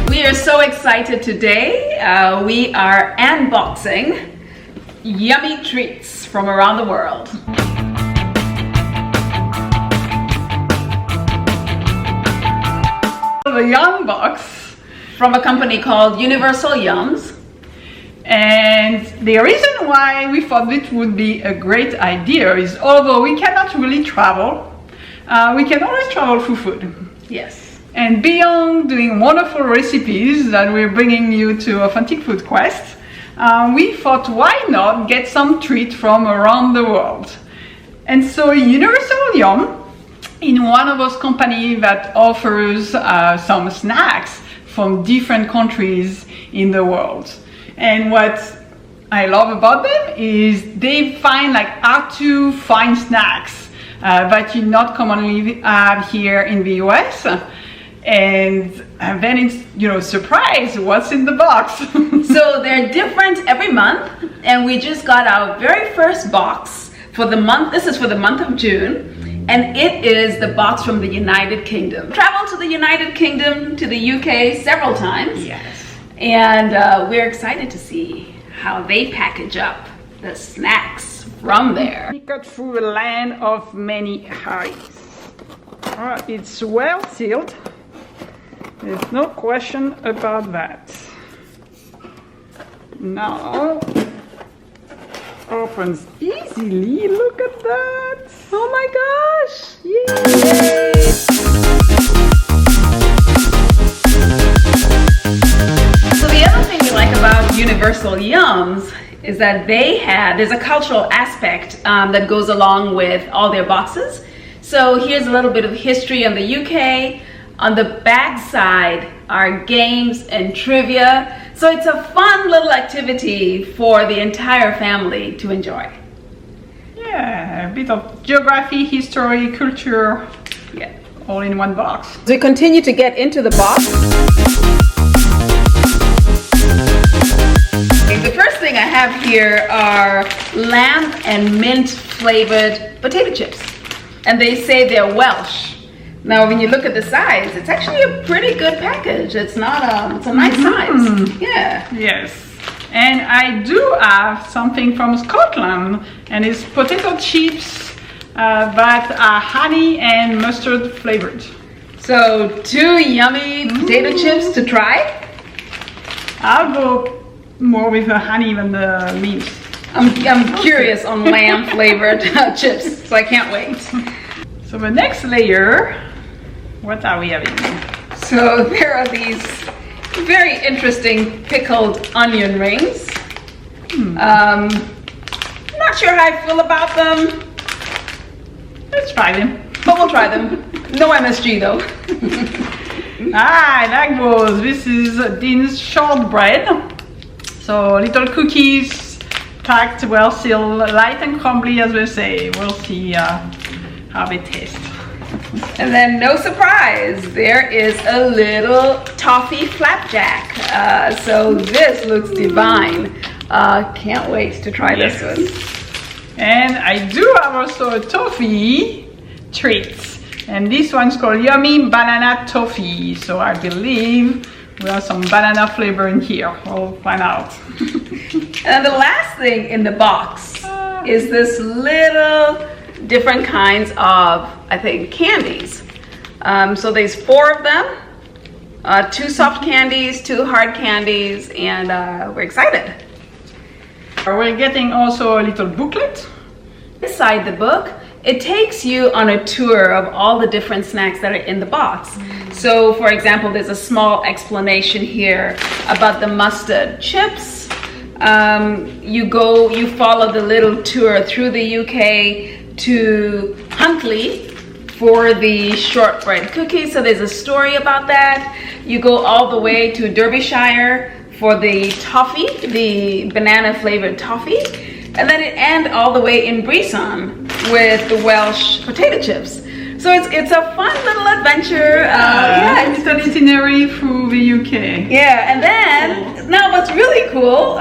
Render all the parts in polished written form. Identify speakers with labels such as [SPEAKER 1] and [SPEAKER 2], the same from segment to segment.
[SPEAKER 1] We are so excited today. We are unboxing yummy treats from around the world. The Yum box from a company called Universal Yums. And the reason why we thought it would be a great idea is, although we cannot really travel, we can always travel through food.
[SPEAKER 2] Yes.
[SPEAKER 1] And beyond doing wonderful recipes that we're bringing you to Authentic Food Quest, we thought, why not get some treat from around the world? And so Universal Yum, in one of those companies that offers some snacks from different countries in the world. And what I love about them is they find like how to find snacks that you not commonly have here in the US. And then it's, surprise, what's in the box?
[SPEAKER 2] So they're different every month, and we just got our very first box for the month. This is for the month of June, and it is the box from the United Kingdom. Traveled to the United Kingdom, to the UK several times.
[SPEAKER 1] Yes.
[SPEAKER 2] And we're excited to see how they package up the snacks from there.
[SPEAKER 1] We got through a land of many eyes. It's well sealed. There's no question about that. Now, opens easily. Look at that.
[SPEAKER 2] Oh my gosh!
[SPEAKER 1] Yay!
[SPEAKER 2] So the other thing we like about Universal Yums is that there's a cultural aspect that goes along with all their boxes. So here's a little bit of history on the UK. On the back side are games and trivia. So it's a fun little activity for the entire family to enjoy.
[SPEAKER 1] Yeah, a bit of geography, history, culture,
[SPEAKER 2] Yeah.
[SPEAKER 1] all in one box.
[SPEAKER 2] As we continue to get into the box, the first thing I have here are lamb and mint flavored potato chips. And they say they're Welsh. Now, when you look at the size, it's actually a pretty good package. It's not it's a nice size. Yeah.
[SPEAKER 1] Yes. And I do have something from Scotland, and it's potato chips that are honey and mustard flavored.
[SPEAKER 2] So 2 yummy potato chips to try.
[SPEAKER 1] I'll go more with the honey than the mint.
[SPEAKER 2] I'm curious on lamb flavored chips, so I can't wait.
[SPEAKER 1] So the next layer, what are we having?
[SPEAKER 2] So there are these very interesting pickled onion rings. Not sure how I feel about them,
[SPEAKER 1] Let's try them.
[SPEAKER 2] but we'll try them. No MSG though.
[SPEAKER 1] I like those. This is Dean's Shortbread. So little cookies, packed, well sealed, light and crumbly as they say. We'll see how they taste.
[SPEAKER 2] And then, no surprise, there is a little toffee flapjack. So this looks divine. Can't wait to try this one.
[SPEAKER 1] And I do have also a toffee treat. And this one's called Yummy Banana Toffee. So I believe we have some banana flavor in here. We'll find out.
[SPEAKER 2] And the last thing in the box is this little different kinds of, I think, candies. So there's 4 of them, 2 soft candies, 2 hard candies, and we're excited.
[SPEAKER 1] We're getting also a little booklet.
[SPEAKER 2] Inside the book, it takes you on a tour of all the different snacks that are in the box. So for example, there's a small explanation here about the mustard chips. You follow the little tour through the UK to Huntley for the shortbread cookies. So there's a story about that. You go all the way to Derbyshire for the toffee, the banana flavored toffee. And then it ends all the way in Brisson with the Welsh potato chips. So it's a fun little adventure.
[SPEAKER 1] It's an itinerary through the UK.
[SPEAKER 2] Yeah, and then now what's really cool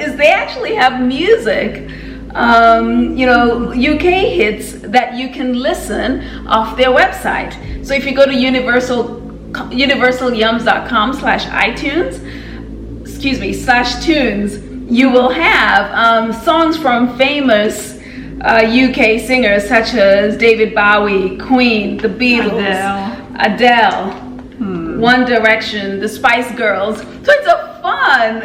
[SPEAKER 2] is they actually have music UK hits that you can listen off their website. So if you go to universalyums.com/iTunes, you will have songs from famous UK singers such as David Bowie, Queen, The Beatles, Adele, One Direction, the Spice Girls. So it's a fun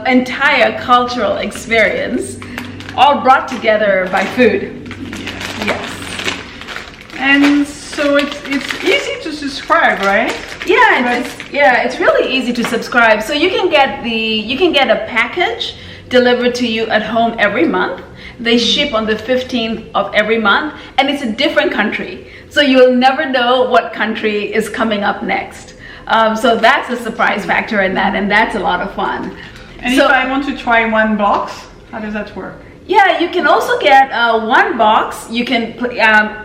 [SPEAKER 2] entire cultural experience, all brought together by food. Yes.
[SPEAKER 1] And so it's easy to subscribe, right?
[SPEAKER 2] It's really easy to subscribe. So you can get a package delivered to you at home every month. They ship on the 15th of every month, and it's a different country. So you'll never know what country is coming up next. So that's a surprise factor in that, and that's a lot of fun.
[SPEAKER 1] And so, if I want to try one box, how does that work?
[SPEAKER 2] Yeah, you can also get one box. You can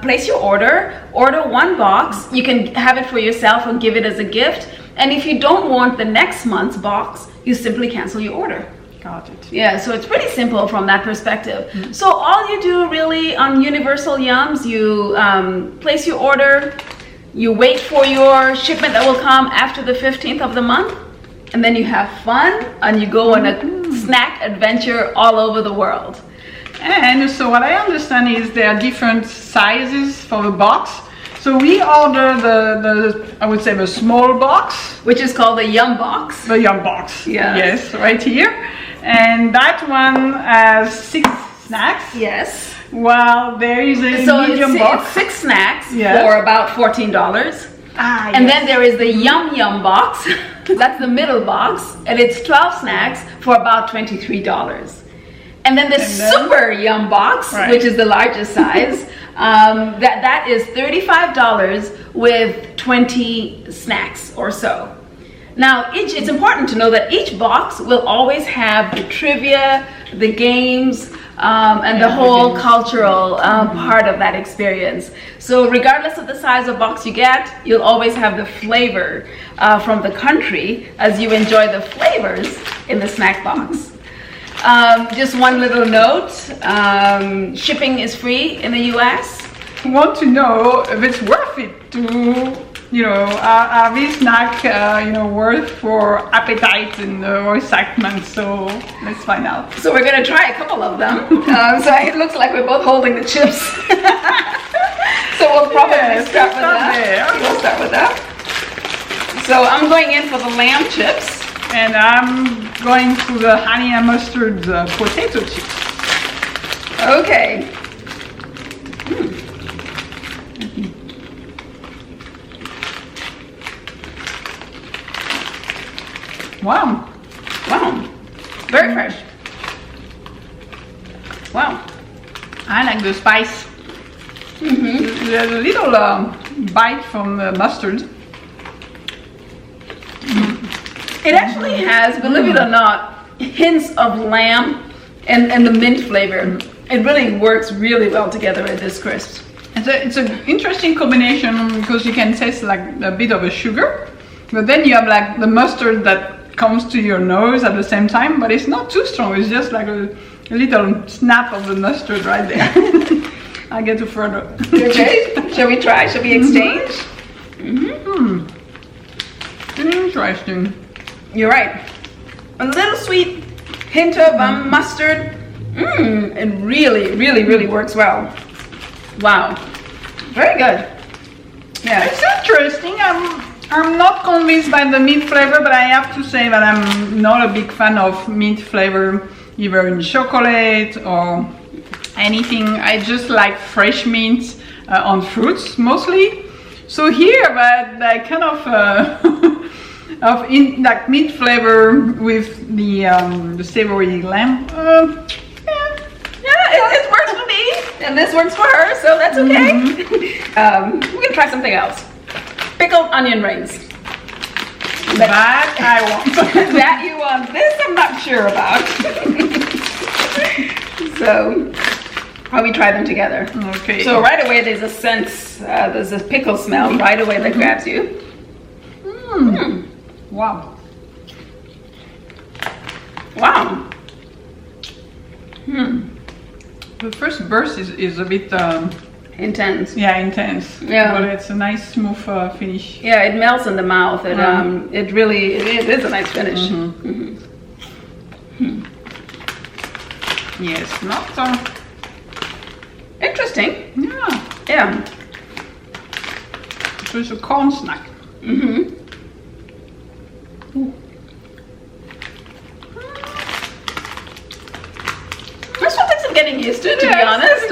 [SPEAKER 2] place your order one box. You can have it for yourself or give it as a gift. And if you don't want the next month's box, you simply cancel your order.
[SPEAKER 1] Got it.
[SPEAKER 2] Yeah, so it's pretty simple from that perspective. So all you do really on Universal Yums, you place your order, you wait for your shipment that will come after the 15th of the month, and then you have fun and you go on a snack adventure all over the world.
[SPEAKER 1] And so what I understand is there are different sizes for the box. So we order I would say the small box,
[SPEAKER 2] which is called the Yum Box.
[SPEAKER 1] The Yum Box.
[SPEAKER 2] Yes,
[SPEAKER 1] right here. And that one has 6 snacks.
[SPEAKER 2] Yes.
[SPEAKER 1] While there is a medium box.
[SPEAKER 2] It's 6 snacks for about $14. And then there is the Yum Yum Box. That's the middle box, and it's 12 snacks for about $23. And then the Super Yum Box, which is the largest size, that is $35 with 20 snacks or so. Now, it's important to know that each box will always have the trivia, the games, and the whole cultural part of that experience. So regardless of the size of box you get, you'll always have the flavor from the country as you enjoy the flavors in the snack box. Just one little note, shipping is free in the US.
[SPEAKER 1] I want to know if it's worth it to, are these snacks, worth for appetite and excitement? So let's find out.
[SPEAKER 2] So we're gonna try a couple of them. So it looks like we're both holding the chips. So we'll probably start with that. We'll start with that. So I'm going in for the lamb chips.
[SPEAKER 1] And I'm going for the honey and mustard potato chips.
[SPEAKER 2] Okay.
[SPEAKER 1] Wow.
[SPEAKER 2] Very fresh. Wow.
[SPEAKER 1] I like the spice. There's a little bite from the mustard.
[SPEAKER 2] It actually has, believe it or not, hints of lamb and the mint flavor. It really works really well together in this crisp.
[SPEAKER 1] It's an interesting combination because you can taste like a bit of a sugar, but then you have like the mustard that comes to your nose at the same time, but it's not too strong. It's just like a little snap of the mustard right there. I get to further.
[SPEAKER 2] Okay, shall we try? Shall we exchange?
[SPEAKER 1] Interesting.
[SPEAKER 2] You're right. A little sweet hint of mustard. It really works well. Wow. Very good.
[SPEAKER 1] Yeah. It's interesting. I'm not convinced by the mint flavor, but I have to say that I'm not a big fan of mint flavor, either in chocolate or anything. I just like fresh mint on fruits mostly. So here, that kind of like mint flavor with the savory lamb.
[SPEAKER 2] It works for me, and this works for her, so that's okay. We're gonna try something else. Pickled onion rings.
[SPEAKER 1] That I want.
[SPEAKER 2] That you want. This I'm not sure about. So, how we try them together.
[SPEAKER 1] Okay.
[SPEAKER 2] So right away there's a sense, there's a pickle smell right away that grabs you.
[SPEAKER 1] Wow.
[SPEAKER 2] Wow.
[SPEAKER 1] The first burst is a bit
[SPEAKER 2] intense.
[SPEAKER 1] Yeah, intense.
[SPEAKER 2] Yeah.
[SPEAKER 1] But it's a nice smooth finish.
[SPEAKER 2] Yeah, it melts in the mouth. It it is a nice finish.
[SPEAKER 1] Yes, not
[SPEAKER 2] interesting.
[SPEAKER 1] yeah.
[SPEAKER 2] Yeah.
[SPEAKER 1] So it's a corn snack.
[SPEAKER 2] This one takes some getting used to be honest.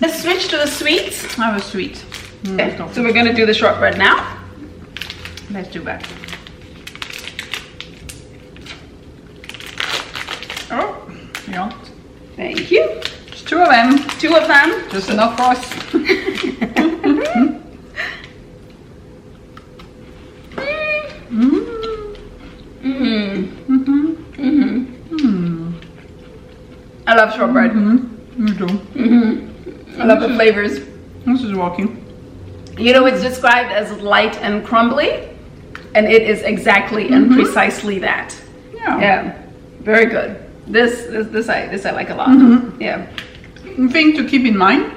[SPEAKER 2] Let's switch to the sweets.
[SPEAKER 1] I have a sweet.
[SPEAKER 2] Okay, so we're gonna do the shortbread now.
[SPEAKER 1] Let's do that. Oh, yeah.
[SPEAKER 2] Thank you.
[SPEAKER 1] There's 2 of them.
[SPEAKER 2] 2 of them.
[SPEAKER 1] Just enough for us.
[SPEAKER 2] I love shortbread.
[SPEAKER 1] Me too.
[SPEAKER 2] I love the flavors.
[SPEAKER 1] This is working.
[SPEAKER 2] You know, it's described as light and crumbly, and it is exactly and precisely that.
[SPEAKER 1] Yeah.
[SPEAKER 2] Yeah, very good. This I like a lot. Yeah.
[SPEAKER 1] The thing to keep in mind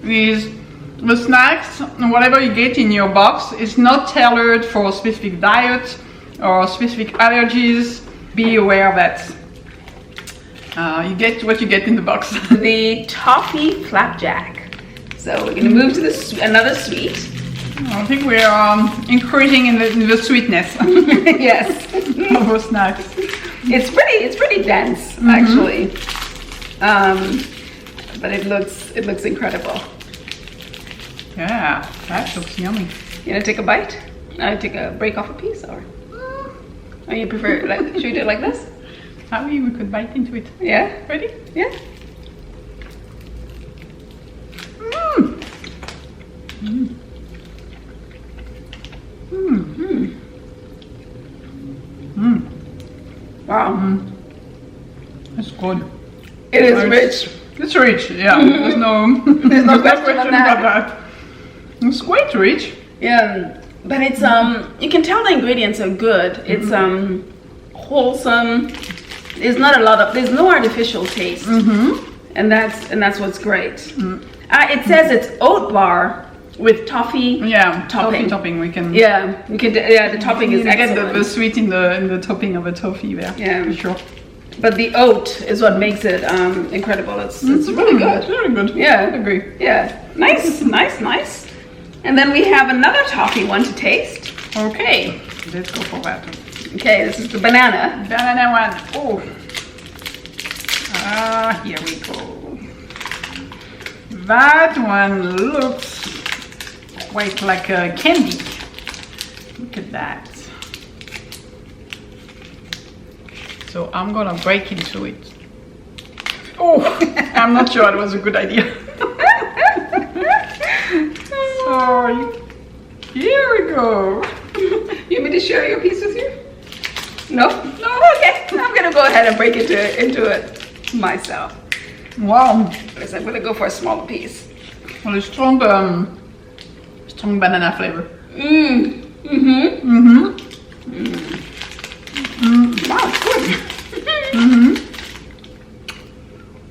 [SPEAKER 1] is the snacks, whatever you get in your box, is not tailored for a specific diet or specific allergies. Be aware of that. You get what you get in the box.
[SPEAKER 2] The toffee flapjack. So we're gonna move to another sweet.
[SPEAKER 1] I think we're increasing in the sweetness
[SPEAKER 2] Yes.
[SPEAKER 1] of our snacks.
[SPEAKER 2] It's pretty dense actually. But it looks incredible.
[SPEAKER 1] Yeah, that looks yummy.
[SPEAKER 2] You gonna take a bite? Take a break off a piece, or you prefer like should we do it like this?
[SPEAKER 1] Maybe we could bite into it.
[SPEAKER 2] Yeah.
[SPEAKER 1] Ready?
[SPEAKER 2] Yeah. Wow.
[SPEAKER 1] That's good.
[SPEAKER 2] It is rich.
[SPEAKER 1] It's rich, yeah. There's no
[SPEAKER 2] question on that.
[SPEAKER 1] It's quite rich.
[SPEAKER 2] Yeah, but it's you can tell the ingredients are good. It's wholesome. There's no artificial taste. And that's what's great. It says it's oat bar with toffee.
[SPEAKER 1] Yeah,
[SPEAKER 2] topping.
[SPEAKER 1] topping. We can.
[SPEAKER 2] Yeah, you can. Yeah, the topping is
[SPEAKER 1] You get
[SPEAKER 2] excellent.
[SPEAKER 1] the sweet in the topping of the toffee there.
[SPEAKER 2] Yeah,
[SPEAKER 1] for sure.
[SPEAKER 2] But the oat is what makes it incredible. It's really good.
[SPEAKER 1] It's really good.
[SPEAKER 2] Yeah,
[SPEAKER 1] I agree.
[SPEAKER 2] Yeah, nice. And then we have another toffee one to taste.
[SPEAKER 1] Okay, let's go for that.
[SPEAKER 2] Okay, this is the banana.
[SPEAKER 1] Banana one. Oh. Here we go. That one looks quite like a candy. Look at that. So I'm gonna break into it. Oh, I'm not sure it was a good idea. Sorry. Here we go.
[SPEAKER 2] You want me to share your piece with you? No? No? Okay. I'm gonna go ahead and break into it myself.
[SPEAKER 1] Wow.
[SPEAKER 2] Because I'm gonna go for a smaller piece.
[SPEAKER 1] Well, a strong banana flavor.
[SPEAKER 2] Wow, it's good.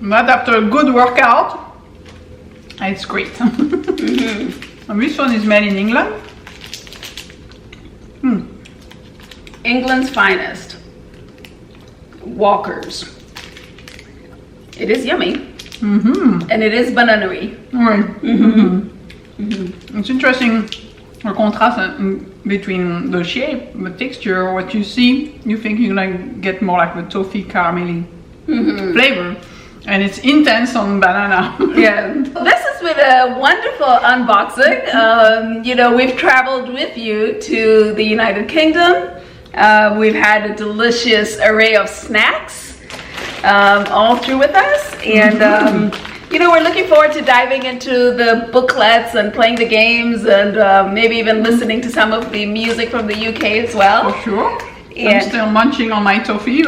[SPEAKER 1] But after a good workout, it's great. And this one is made in England.
[SPEAKER 2] England's finest. Walkers. It is yummy. And it is banana-y.
[SPEAKER 1] Right. It's interesting the contrast between the shape, the texture, what you see. You think you're gonna get more like the toffee caramelly flavor, and it's intense on banana.
[SPEAKER 2] Yeah. This has been a wonderful unboxing. You know, we've traveled with you to the United Kingdom. We've had a delicious array of snacks all through with us, and you know, we're looking forward to diving into the booklets and playing the games, and maybe even listening to some of the music from the UK as well.
[SPEAKER 1] For sure.
[SPEAKER 2] And
[SPEAKER 1] I'm still munching on my toffee.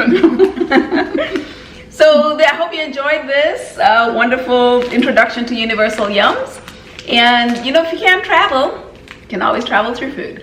[SPEAKER 2] So I hope you enjoyed this wonderful introduction to Universal Yums. And you know, if you can't travel, you can always travel through food.